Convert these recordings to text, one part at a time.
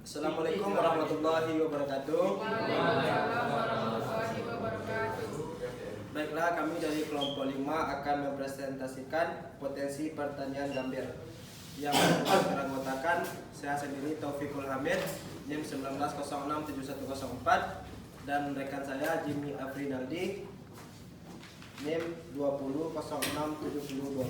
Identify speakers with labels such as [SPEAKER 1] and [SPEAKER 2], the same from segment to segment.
[SPEAKER 1] Assalamualaikum warahmatullahi wabarakatuh. Baiklah, kami dari kelompok 5 akan mempresentasikan potensi pertanian gambir yang beranggotakan saya sendiri Taufikul Hamid, NIM 19067104, dan rekan saya Jimmy Afrinaldi, NIM 20067012.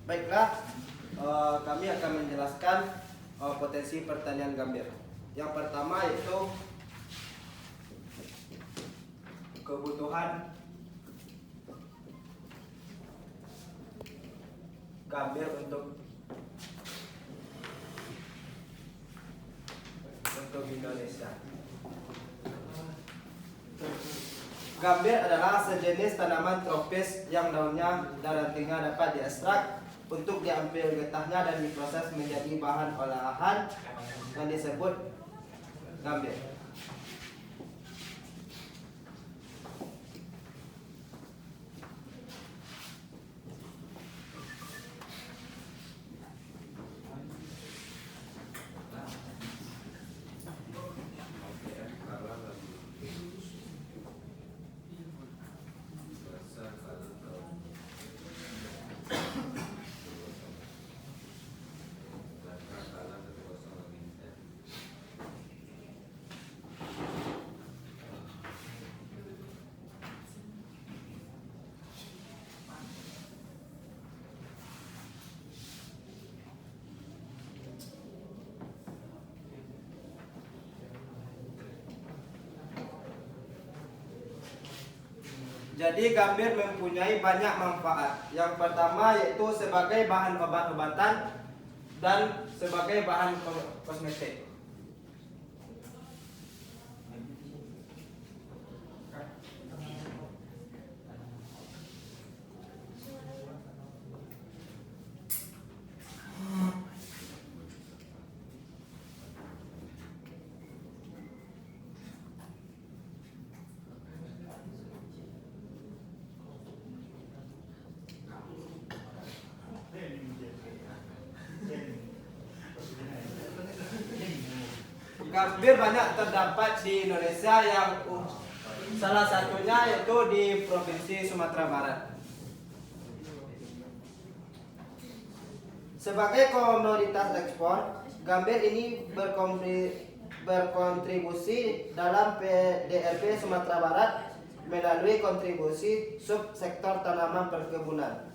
[SPEAKER 1] Baiklah, kami akan menjelaskan potensi pertanian gambir. Yang pertama yaitu kebutuhan gambir untuk Indonesia. Gambir adalah sejenis tanaman tropis yang daunnya dan rantingnya dapat diekstrak untuk diambil getahnya dan diproses menjadi bahan olahan yang disebut gambir. Jadi gambir mempunyai banyak manfaat. Yang pertama yaitu sebagai bahan obat-obatan dan sebagai bahan kosmetik. Gambir banyak terdapat di Indonesia, yang salah satunya yaitu di Provinsi Sumatera Barat. Sebagai komoditas ekspor, gambir ini berkontribusi dalam PDRB Sumatera Barat melalui kontribusi subsektor tanaman perkebunan.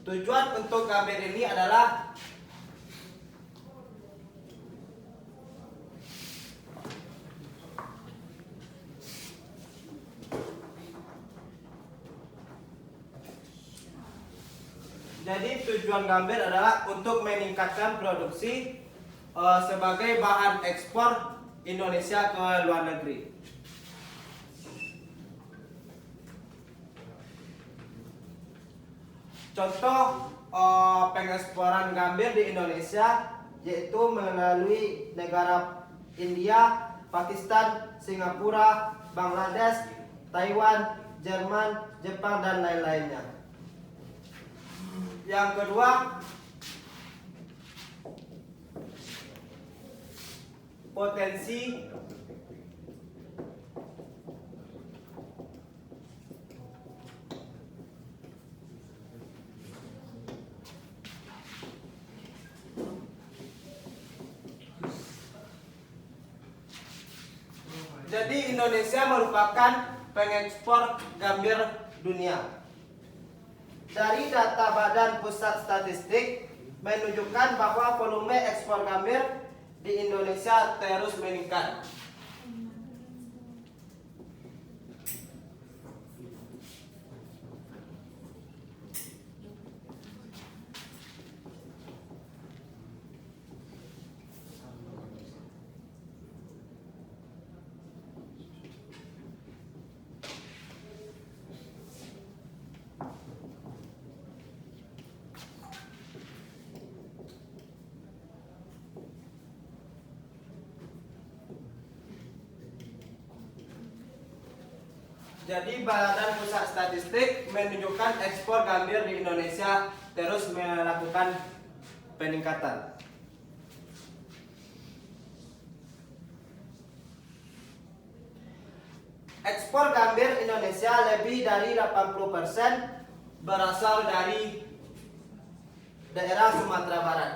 [SPEAKER 1] Tujuan untuk gambir ini adalah gambir adalah untuk meningkatkan produksi sebagai bahan ekspor Indonesia ke luar negeri. Contoh pengeksporan gambir di Indonesia yaitu melalui negara India, Pakistan, Singapura, Bangladesh, Taiwan, Jerman, Jepang, dan lain-lainnya. Yang kedua, potensi jadi Indonesia merupakan pengekspor gambir dunia. Dari data Badan Pusat Statistik menunjukkan bahwa volume ekspor gambir di Indonesia terus meningkat. Jadi Badan Pusat Statistik menunjukkan ekspor gambir di Indonesia terus melakukan peningkatan. Ekspor gambir Indonesia lebih dari 80% berasal dari daerah Sumatera Barat.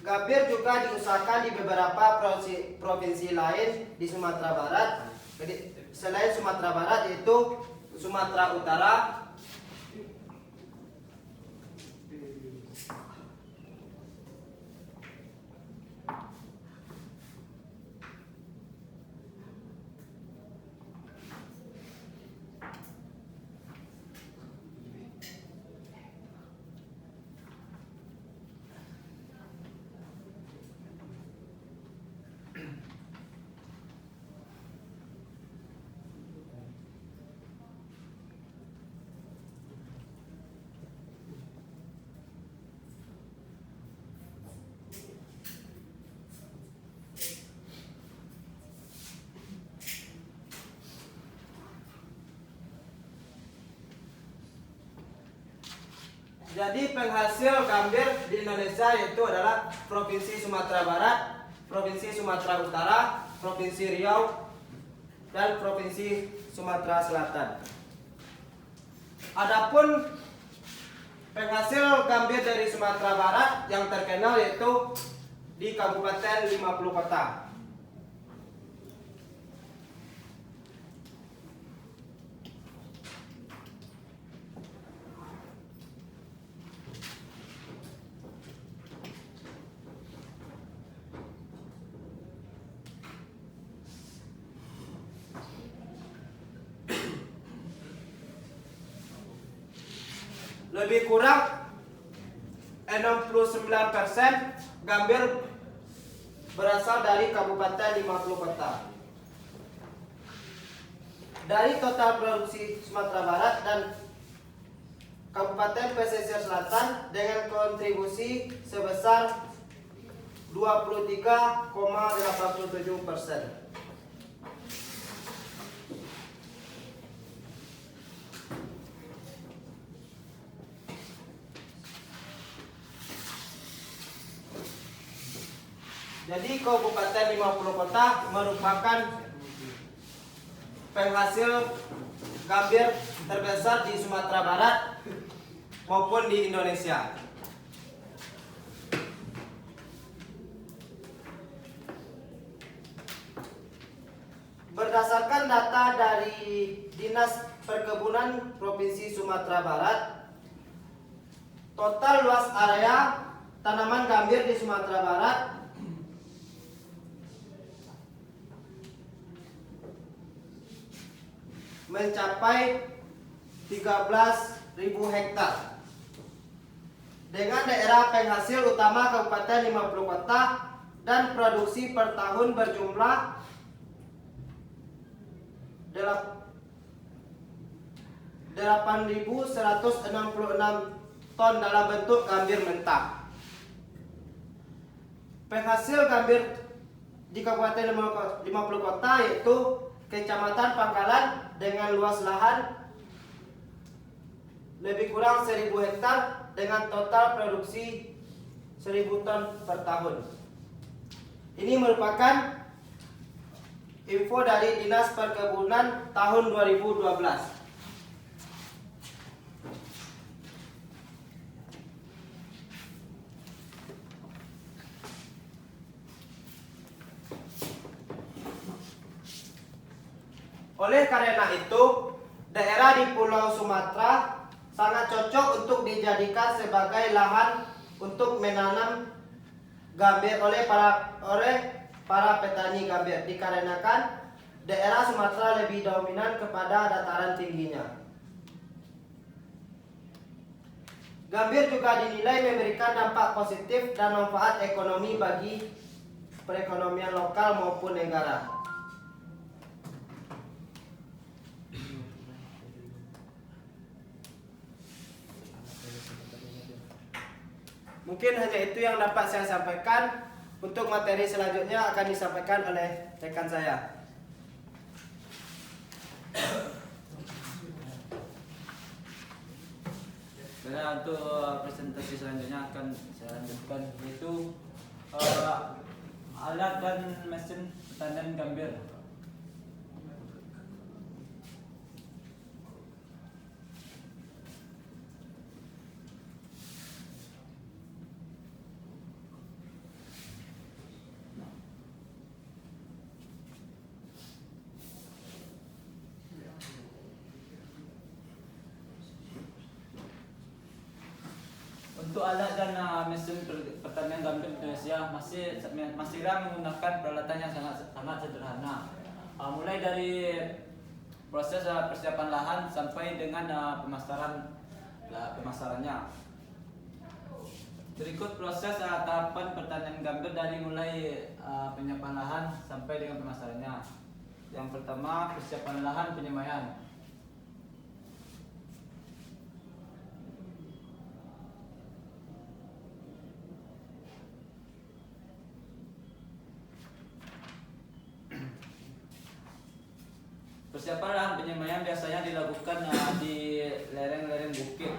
[SPEAKER 1] Gambir juga diusahakan di beberapa provinsi lain di Sumatera Barat. Jadi selain Sumatera Barat yaitu Sumatera Utara, jadi penghasil gambir di Indonesia yaitu adalah Provinsi Sumatera Barat, Provinsi Sumatera Utara, Provinsi Riau, dan Provinsi Sumatera Selatan. Adapun penghasil gambir dari Sumatera Barat yang terkenal yaitu di Kabupaten 50 Kota. Lebih kurang 69% gambir berasal dari Kabupaten 50 Kota. Dari total produksi Sumatera Barat dan Kabupaten Pesisir Selatan dengan kontribusi sebesar 23,87%. Jadi Kabupaten 50 Kota merupakan penghasil gambir terbesar di Sumatera Barat maupun di Indonesia. Berdasarkan data dari Dinas Perkebunan Provinsi Sumatera Barat, total luas area tanaman gambir di Sumatera Barat mencapai 13.000 hektar. Dengan daerah penghasil utama Kabupaten 50 Kota dan produksi per tahun berjumlah 8.166 ton dalam bentuk gambir mentah. Penghasil gambir di Kabupaten 50 Kota yaitu Kecamatan Pangkalan dengan luas lahan lebih kurang 1.000 hektar dengan total produksi 1.000 ton per tahun. Ini merupakan info dari Dinas Perkebunan tahun 2012. Oleh karena itu, daerah di Pulau Sumatera sangat cocok untuk dijadikan sebagai lahan untuk menanam gambir oleh para petani gambir, dikarenakan daerah Sumatera lebih dominan kepada dataran tingginya. Gambir juga dinilai memberikan dampak positif dan manfaat ekonomi bagi perekonomian lokal maupun negara. Mungkin hanya itu yang dapat saya sampaikan. Untuk materi selanjutnya akan disampaikan oleh rekan saya.
[SPEAKER 2] Nah, untuk presentasi selanjutnya akan saya lanjutkan, yaitu alat dan mesin pertanian gambir. Untuk alat dan mesin pertanian gambir Indonesia masih menggunakan peralatan yang sangat sederhana. Mulai dari proses persiapan lahan sampai dengan pemasarannya. Berikut proses tahapan pertanian gambir dari mulai penyiapan lahan sampai dengan pemasarannya. Yang pertama, persiapan lahan penyemaian. Persiapan lahan penyemaian biasanya dilakukan di lereng-lereng bukit.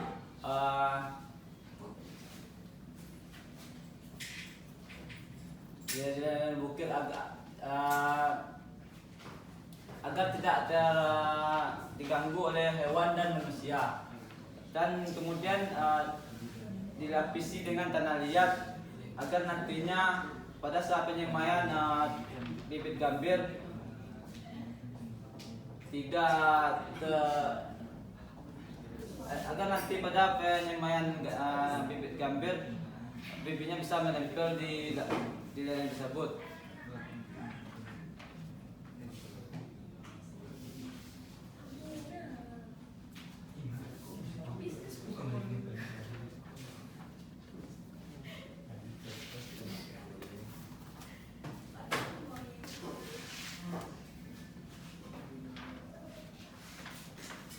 [SPEAKER 2] Di lereng bukit agar tidak diganggu oleh hewan dan manusia. Dan kemudian dilapisi dengan tanah liat agar nantinya pada saat penyemaian bibit gambir agar nanti pada penyemaian bibit gambir bibitnya bisa menempel di lereng tersebut.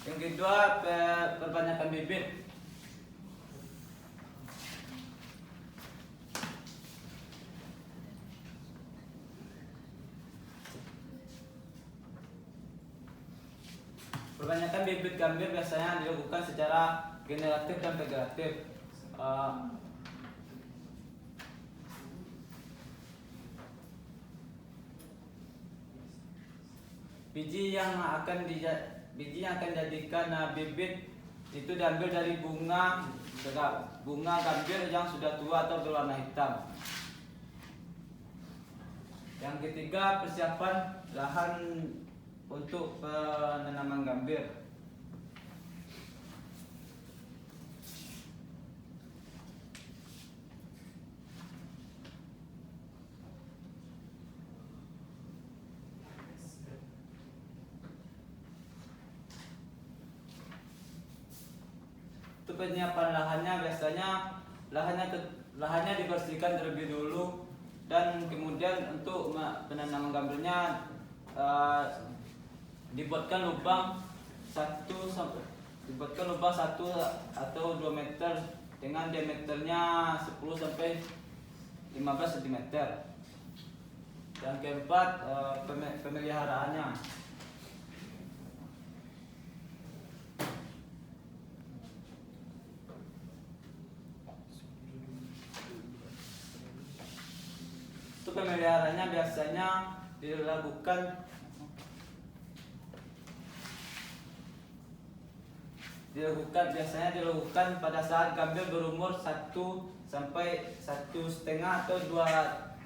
[SPEAKER 2] Yang kedua, perbanyakan bibit. Perbanyakan bibit gambir biasanya dilakukan secara generatif dan figuratif. Biji yang akan jadikan bibit itu diambil dari bunga gambir yang sudah tua atau berwarna hitam. Yang ketiga, persiapan lahan untuk penanaman gambir. Untuk penyiapan lahannya biasanya lahannya dibersihkan terlebih dulu, dan kemudian untuk penanaman gambirnya dibuatkan lubang 1 atau 2 meter dengan diameternya 10 sampai 15 cm. Dan keempat, pemeliharaannya. Untuk pemeliharaannya biasanya dilakukan pada saat gambir berumur 1 sampai 1,5 atau 2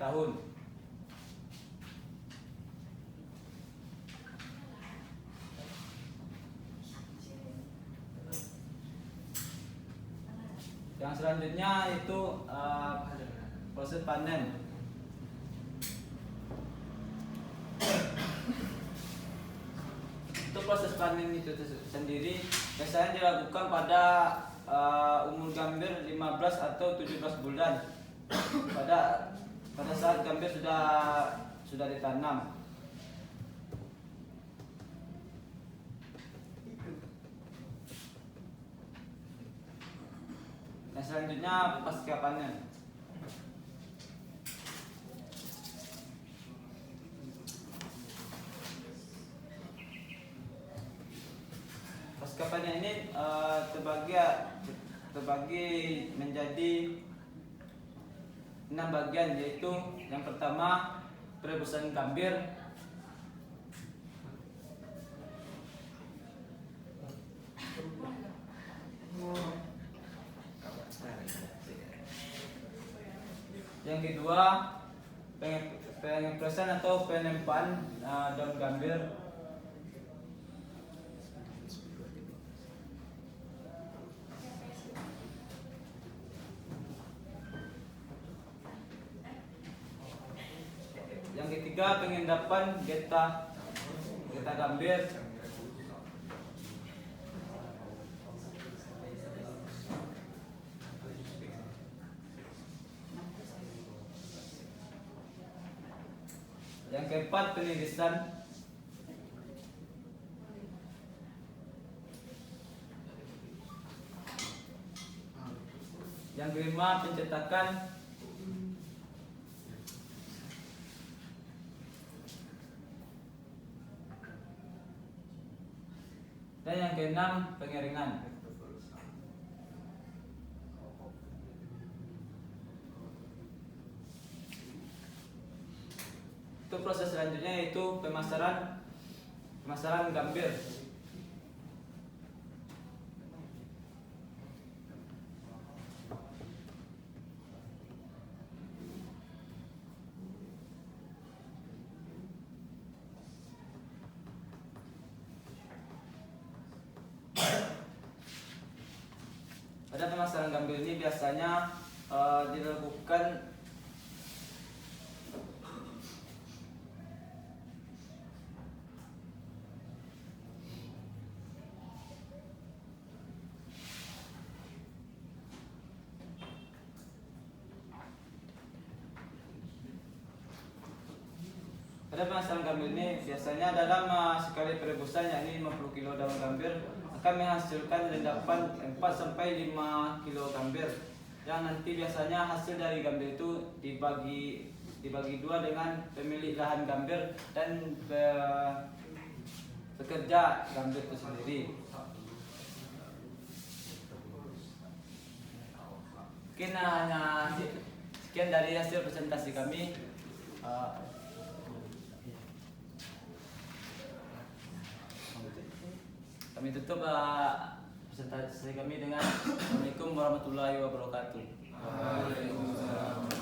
[SPEAKER 2] tahun. Yang selanjutnya itu proses panen. panen itu sendiri biasanya dilakukan pada umur gambir 15 atau 17 bulan pada saat gambir sudah ditanam. Yang selanjutnya pasca panen. Pasca panen ini terbagi menjadi 6 bagian, yaitu yang pertama perebusan gambir, yang kedua pengepresan atau penempaan daun gambir, yang ketiga pengendapan getah gambir, yang keempat penirisan, yang kelima pencetakan, dan yang keenam pengeringan. Untuk proses selanjutnya yaitu pemasaran gambir. Pada pemasaran gambir ini biasanya dilakukan dalam sekali perebusan, yakni 50 kg daun gambir akan menghasilkan rendapan 4 sampai 5 kg gambir. Yang nanti biasanya hasil dari gambir itu dibagi dua dengan pemilik lahan gambir dan pekerja gambir itu sendiri. Mungkin hanya sekian dari hasil presentasi kami. Kami tutup presentasi kami dengan Assalamualaikum warahmatullahi wabarakatuh.
[SPEAKER 3] Waalaikumsalam.